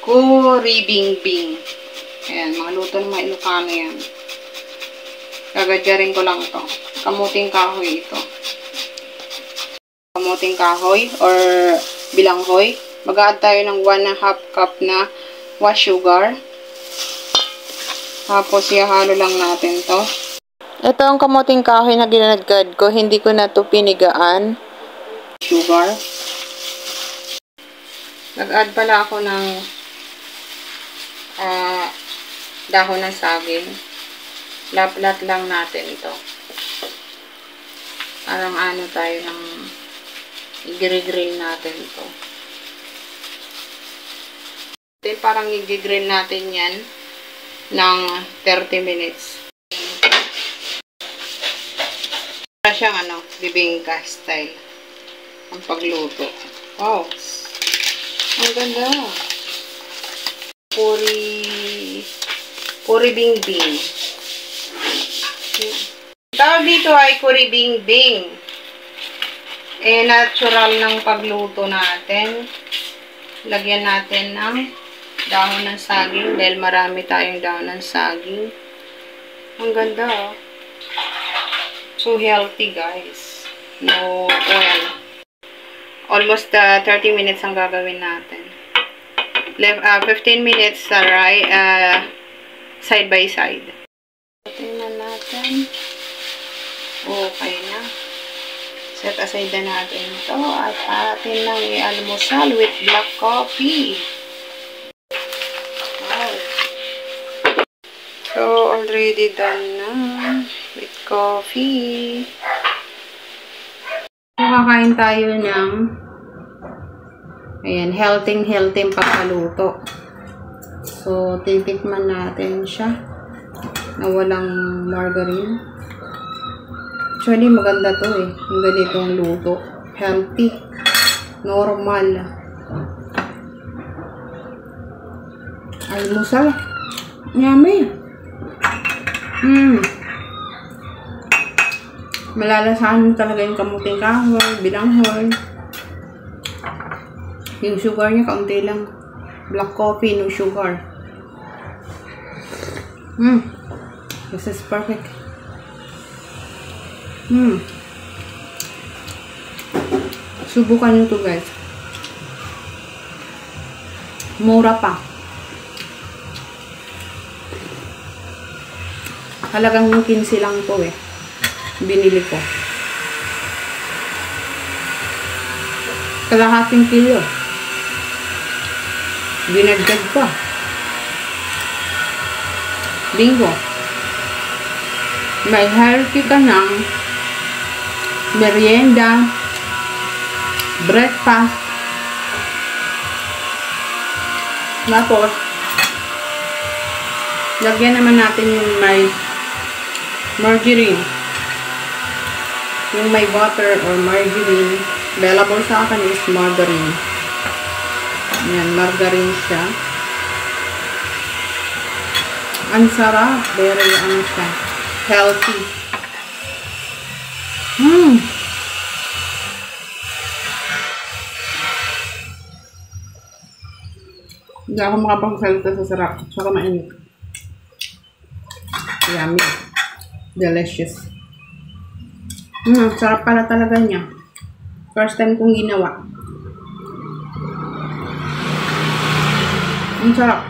Kuribingbing. Ayan, mga luto ng mga Ilocano yan. Gagadyarin ko lang ito. Kamuting kahoy ito. Kamuting kahoy or bilanghoy. Mag-add tayo ng 1/2 cup na wash sugar. Tapos, ihalo lang natin to. Ito ang kamuting kahoy na ginagad ko. Hindi ko na to pinigaan. Sugar. Nag-add pala ako ng dahon ng saging. Laplat lang natin ito. Parang ano tayo ng i-grill natin ito. Then, parang i-grill natin yan ng 30 minutes. Para siyang bibingka style ang pagluto. Wow! Ang ganda! Kuribingbing. Tawag dito ay kuribingbing. Natural ng pagluto natin. Lagyan natin ng dahon ng saging dahil marami tayong dahon ng saging. Ang ganda, oh. So healthy, guys. No oil. Almost 30 minutes ang gagawin natin. 15 minutes side by side. Tingnan natin. Okay na. Set aside na natin ito at atin nang i-almusal with black coffee. Wow. So, already done na with coffee. Kakain tayo ng healthy pagkaluto. So, titikman natin siya na walang margarine. Actually, maganda to eh. Yung ganitong luto. Healthy. Normal. Almusal. Yummy. Malalasahan mo talaga yung kamuting kahoy, bilanghoy. Yung sugar niya, kaunti lang. Black coffee, no sugar. This is perfect. Subukan nyo to, guys. Mura pa. Halagang 15 lang to eh. Binili ko. Kalahating kilo. Dinagdag pa. Bingo. May healthy ka ng merienda, breakfast. Tapos, lagyan naman natin yung may margarine. Yung may butter or margarine. Available sa akin is margarine. Ayan, margarine siya. Ang sarap. Very siya. Healthy. Hindi ako makapagsalita sa sarap. Saka mainit. Yummy. Delicious. Sarap pala talaga niya. First time kong ginawa. Ang sarap.